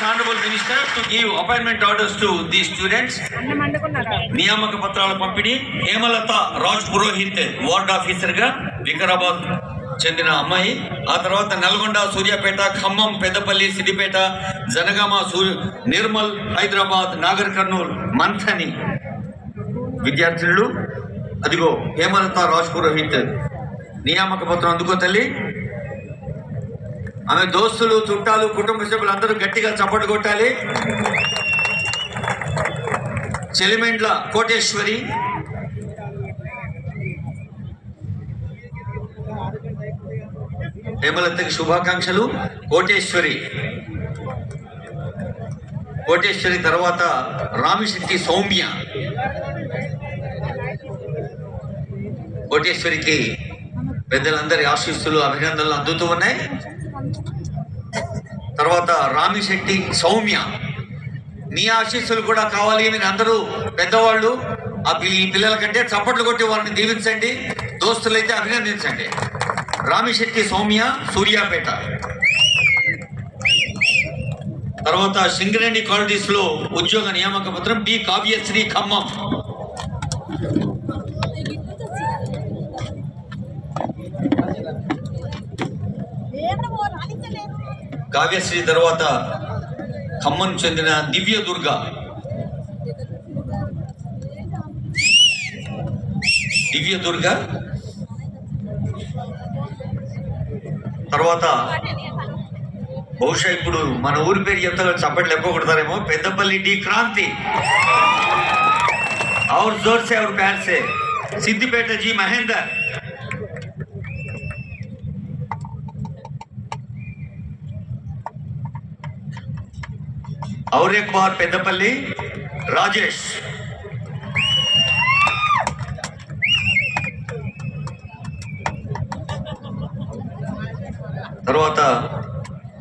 honorable minister to give appointment orders to the students. నియామక పత్రాల పంపిణీ. హేమలత రాజ్ పురోహిత్ వార్డ్ ఆఫీసర్ గా వికారాబాద్ చెందిన అమ్మాయి. ఆ తర్వాత నల్గొండ, సూర్యాపేట, ఖమ్మం, పెద్దపల్లి, సిద్దిపేట, జనగామ, నిర్మల్, హైదరాబాద్, నాగర్ కర్నూల్, మంథని విద్యార్థులు. అదిగో హేమలత రాజ్ పురోహిత్ నియామక పత్రం అందుకో తల్లి. ఆమె దోస్తులు, చుట్టాలు, కుటుంబ సభ్యులు అందరూ గట్టిగా చప్పట్లు కొట్టాలి. చెలిమెండ్ల కోటేశ్వరి, హేమలతకి శుభాకాంక్షలు. కోటేశ్వరి తర్వాత రామిశెట్టి సౌమ్య. కోటేశ్వరికి పెద్దలందరి ఆశీస్సులు, అభినందనలు అందుతూ ఉన్నాయి. తర్వాత రామిశెట్టి సౌమ్య, మీ ఆశీస్సులు కూడా కావాలి. మీరు అందరూ పెద్దవాళ్ళు ఈ పిల్లల కంటే చప్పట్లు కొట్టి వారిని దీవించండి, దోస్తులైతే అభినందించండి. రామిశెట్టి సౌమ్య, సూర్యాపేట. తర్వాత సింగరేణి కాలేజెస్ లో ఉద్యోగ నియామక పత్రం డి కావ్యశ్రీ, ఖమ్మం. కావ్యశ్రీ తర్వాత ఖమ్మం చెందిన దివ్య దుర్గ. తర్వాత బహుశా ఇప్పుడు మన ఊరి పేరు చెప్తా చప్పట్లు ఎక్కువ కొడతారేమో. పెద్దపల్లి డి క్రాంతి. और जोर से और प्यार से सिद्धिपेट जी महेंद्र. और एक बार पेद्दपल्ली राजेश. తర్వాత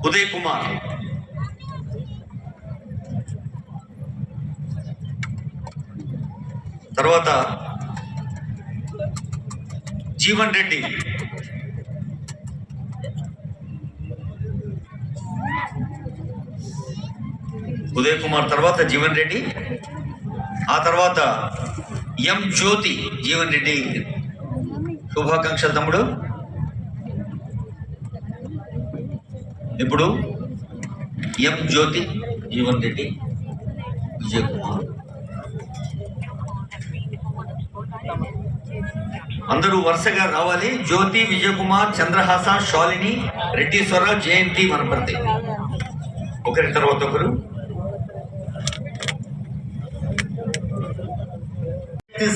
ఉదయ్ కుమార్. తర్వాత జీవన్ రెడ్డి. ఉదయ్ కుమార్ తర్వాత జీవన్ రెడ్డి. ఆ తర్వాత ఎం జ్యోతి. జీవన్ రెడ్డి శుభాకాంక్షలు తమ్ముడు. ఇప్పుడు ఎం జ్యోతి, జీవన్ రెడ్డి, విజయ్ కుమార్. అందరూ వరుసగా రావాలి. జ్యోతి, విజయ్ కుమార్, చంద్రహాస, శాలిని, రెడ్డీశ్వర, జయంతి, వనపర్తి. ఒకరి తర్వాత ఒకరు.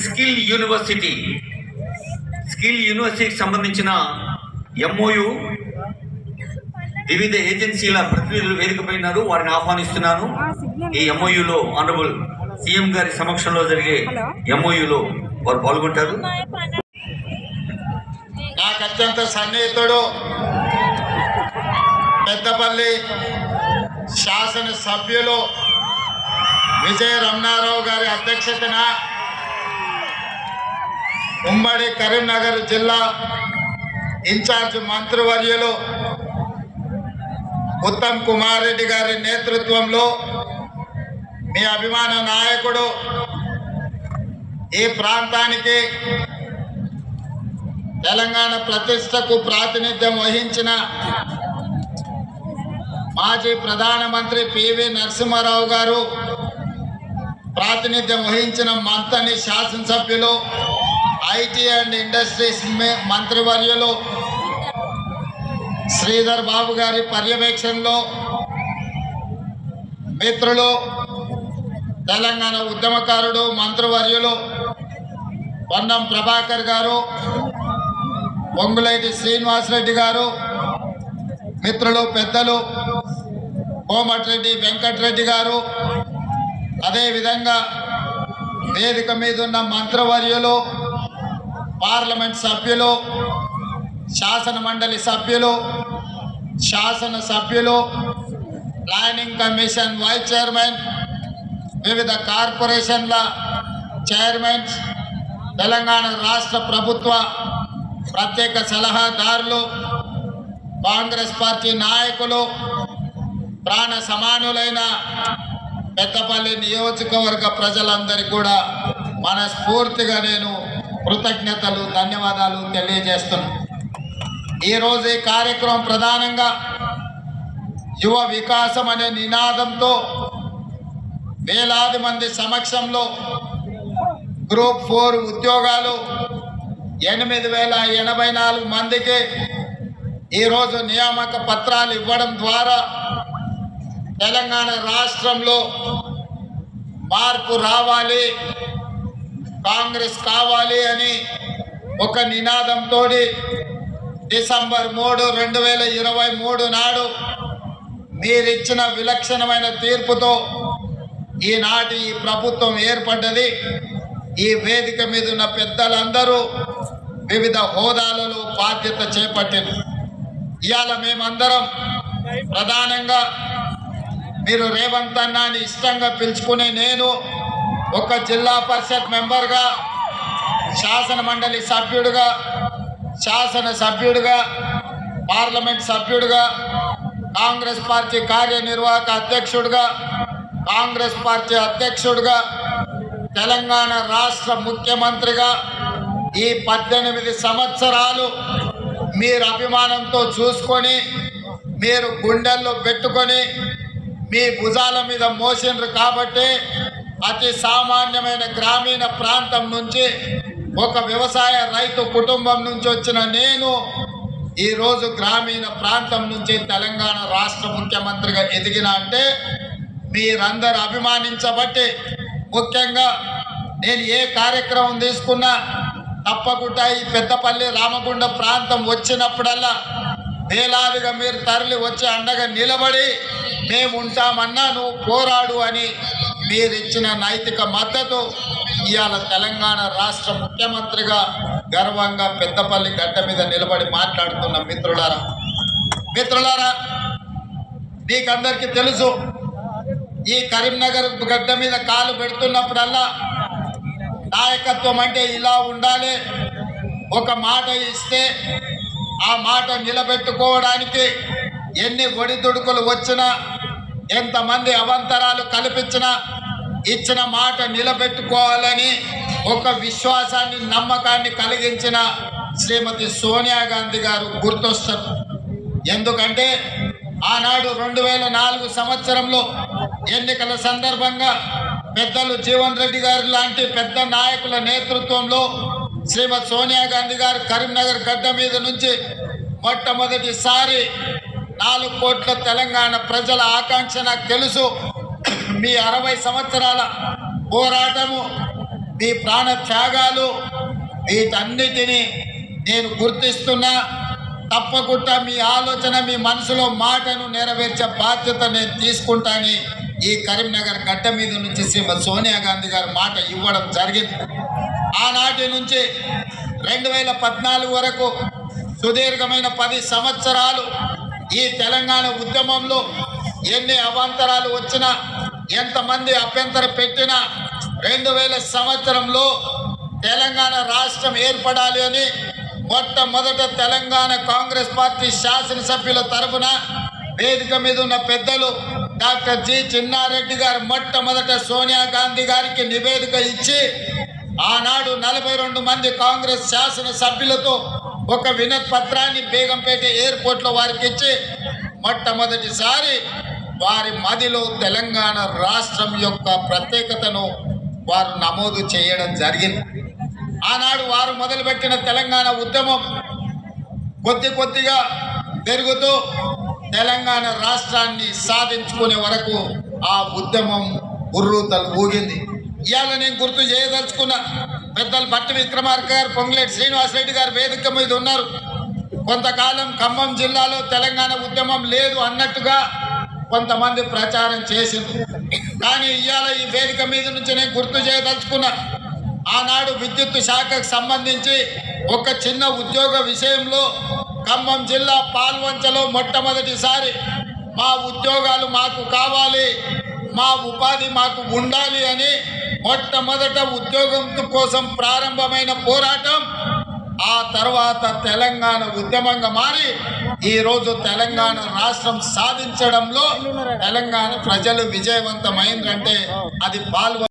స్కిల్ యూనివర్సిటీకి సంబంధించిన ఎంఓయు వివిధ ఏజెన్సీల ప్రతినిధులు వేదికపైనారు. వారిని ఆహ్వానిస్తున్నాను. ఈ ఎంఓయులో ఆనరబుల్ సీఎం గారి సమక్షంలో జరిగే ఎంఓయులో వారు పాల్గొంటారు. నాకు అత్యంత సన్నిహితుడు, పెద్దపల్లి శాసనసభ్యులు విజయ రమణారావు గారి అధ్యక్షతన ఉమ్మడి కరీంనగర్ జిల్లా ఇన్ఛార్జ్ మంత్రివర్యులు ఉత్తమ్ కుమార్ రెడ్డి గారి నేతృత్వంలో మీ అభిమాన నాయకుడు ఈ ప్రాంతానికి తెలంగాణ ప్రతిష్టకు ప్రాతినిధ్యం వహించిన మాజీ ప్రధానమంత్రి పివి నరసింహారావు గారు, ప్రాతినిధ్యం వహించిన మంతని శాసనసభ్యులు, ఐటీ అండ్ ఇండస్ట్రీస్ మంత్రివర్యులు శ్రీధర్ బాబు గారి పర్యవేక్షణలో మిత్రులు, తెలంగాణ ఉద్యమకారుడు, మంత్రివర్యులు పొన్నం ప్రభాకర్ గారు, పొంగులేటి శ్రీనివాసరెడ్డి గారు, మిత్రులు పెద్దలు కోమటిరెడ్డి వెంకటరెడ్డి గారు, అదేవిధంగా వేదిక మీద ఉన్న మంత్రివర్యులు, పార్లమెంట్ సభ్యులు, శాసన మండలి సభ్యులు, శాసనసభ్యులు, ప్లానింగ్ కమిషన్ వైస్ చైర్మన్, వివిధ కార్పొరేషన్ల చైర్మన్స్, తెలంగాణ రాష్ట్ర ప్రభుత్వ ప్రత్యేక సలహాదారులు, కాంగ్రెస్ పార్టీ నాయకులు, ప్రాణ సమానులైన పెద్దపల్లి నియోజకవర్గ ప్రజలందరికీ కూడా మనస్ఫూర్తిగా నేను కృతజ్ఞతలు ధన్యవాదాలు తెలియజేస్తున్నాను. ఈరోజు ఈ కార్యక్రమం ప్రధానంగా యువ వికాసం అనే నినాదంతో వేలాది మంది సమక్షంలో గ్రూప్ 4 ఉద్యోగాలు 8,084 మందికి ఈరోజు నియామక పత్రాలు ఇవ్వడం ద్వారా తెలంగాణ రాష్ట్రంలో మార్పు రావాలి, కాంగ్రెస్ కావాలి అని ఒక నినాదంతో డిసెంబర్ 3, 2023 నాడు మీరిచ్చిన విలక్షణమైన తీర్పుతో ఈనాటి ఈ ప్రభుత్వం ఏర్పడ్డది. ఈ వేదిక మీద ఉన్న పెద్దలందరూ వివిధ హోదాలలో బాధ్యత చేపట్టారు. ఇవాళ మేమందరం ప్రధానంగా మీరు రేవంత్ అన్నాని ఇష్టంగా పిలుచుకునే నేను ఒక జిల్లా పరిషత్ మెంబర్గా, శాసన మండలి సభ్యుడిగా, శాసనసభ్యుడిగా, పార్లమెంట్ సభ్యుడిగా, కాంగ్రెస్ పార్టీ కార్యనిర్వాహక అధ్యక్షుడిగా, కాంగ్రెస్ పార్టీ అధ్యక్షుడిగా, తెలంగాణ రాష్ట్ర ముఖ్యమంత్రిగా ఈ 18 సంవత్సరాలు మీరు అభిమానంతో చూసుకొని, మీరు గుండెల్లో పెట్టుకొని, మీ భుజాల మీద మోసిండ్రు కాబట్టి అతి సామాన్యమైన గ్రామీణ ప్రాంతం నుంచి ఒక వ్యవసాయ రైతు కుటుంబం నుంచి వచ్చిన నేను ఈరోజు గ్రామీణ ప్రాంతం నుంచి తెలంగాణ రాష్ట్ర ముఖ్యమంత్రిగా ఎదిగిన అంటే మీరందరూ అభిమానించబట్టి, ముఖ్యంగా నేను ఏ కార్యక్రమం తీసుకున్నా తప్పకుండా ఈ పెద్దపల్లి రామగుండ ప్రాంతం వచ్చినప్పుడల్లా వేలాదిగా మీరు తరలి వచ్చి అండగా నిలబడి మేము ఉంటామన్నా నువ్వు పోరాడు అని మీరిచ్చిన నైతిక మద్దతు ఇవాళ తెలంగాణ రాష్ట్ర ముఖ్యమంత్రిగా గర్వంగా పెద్దపల్లి గడ్డ మీద నిలబడి మాట్లాడుతున్న మిత్రులారా మీకందరికీ తెలుసు, ఈ కరీంనగర్ గడ్డ మీద కాలు పెడుతున్నప్పుడల్లా నాయకత్వం అంటే ఇలా ఉండాలి, ఒక మాట ఇస్తే ఆ మాట నిలబెట్టుకోవడానికి ఎన్ని ఒడిదుడుకులు వచ్చినా, ఎంతమంది అవాంతరాలు కల్పించినా ఇచ్చిన మాట నిలబెట్టుకోవాలని ఒక విశ్వాసాన్ని, నమ్మకాన్ని కలిగించిన శ్రీమతి సోనియా గాంధీ గారు గుర్తొస్తారు. ఎందుకంటే ఆనాడు 2004 సంవత్సరంలో ఎన్నికల సందర్భంగా పెద్దలు జీవన్ రెడ్డి గారు లాంటి పెద్ద నాయకుల నేతృత్వంలో శ్రీమతి సోనియా గాంధీ గారు కరీంనగర్ గడ్డ మీద నుంచి మొట్టమొదటిసారి 4 కోట్ల తెలంగాణ ప్రజల ఆకాంక్ష నాకు తెలుసు. మీ 60 సంవత్సరాల పోరాటము, మీ ప్రాణ త్యాగాలు, వీటన్నిటినీ నేను గుర్తిస్తున్నా. తప్పకుండా మీ ఆలోచన, మీ మనసులో మాటను నెరవేర్చే బాధ్యత నేను తీసుకుంటానని ఈ కరీంనగర్ గడ్డ మీద నుంచి శ్రీమతి సోనియా గాంధీ గారు మాట ఇవ్వడం జరిగింది. ఆనాటి నుంచి 2014 వరకు సుదీర్ఘమైన 10 సంవత్సరాలు ఈ తెలంగాణ ఉద్యమంలో ఎన్ని అవాంతరాలు వచ్చినా, ఎంతమంది అభ్యంతరం పెట్టినా 2000 సంవత్సరంలో తెలంగాణ రాష్ట్రం ఏర్పడాలి అని మొట్టమొదట తెలంగాణ కాంగ్రెస్ పార్టీ శాసనసభ్యుల తరఫున వేదిక మీద ఉన్న పెద్దలు డాక్టర్ జి చిన్నారెడ్డి గారు మొట్టమొదట సోనియా గాంధీ గారికి నివేదిక ఇచ్చి ఆనాడు 42 మంది కాంగ్రెస్ శాసనసభ్యులతో ఒక వినతి పత్రాన్ని బేగంపేట ఎయిర్పోర్ట్లో వారికి ఇచ్చి మొట్టమొదటిసారి వారి మదిలో తెలంగాణ రాష్ట్రం యొక్క ప్రత్యేకతను వారు నమోదు చేయడం జరిగింది. ఆనాడు వారు మొదలుపెట్టిన తెలంగాణ ఉద్యమం కొద్దిగా పెరుగుతూ తెలంగాణ రాష్ట్రాన్ని సాధించుకునే వరకు ఆ ఉద్యమం ఉర్రూతలు ఊగింది. ఇవాళ నేను గుర్తు చేయదలుచుకున్న పెద్దలు భట్టి విక్రమార్క గారు, పొంగులేటి శ్రీనివాసరెడ్డి గారు వేదిక మీద ఉన్నారు. కొంతకాలం ఖమ్మం జిల్లాలో తెలంగాణ ఉద్యమం లేదు అన్నట్టుగా కొంతమంది ప్రచారం చేసింది. కానీ ఇవాళ ఈ వేదిక మీద నుంచి నేను గుర్తు చేయదలుచుకున్నా, ఆనాడు విద్యుత్ శాఖకు సంబంధించి ఒక చిన్న ఉద్యోగ విషయంలో ఖమ్మం జిల్లా పాల్వంచలో మొట్టమొదటిసారి మా ఉద్యోగాలు మాకు కావాలి, మా ఉపాధి మాకు ఉండాలి అని మొట్టమొదట ఉద్యోగం కోసం ప్రారంభమైన పోరాటం ఆ తర్వాత తెలంగాణ ఉద్యమంగా మారి ఈ రోజు తెలంగాణ రాష్ట్రం సాధించడంలో తెలంగాణ ప్రజలు విజయవంతమైందంటే అది పాల్గొ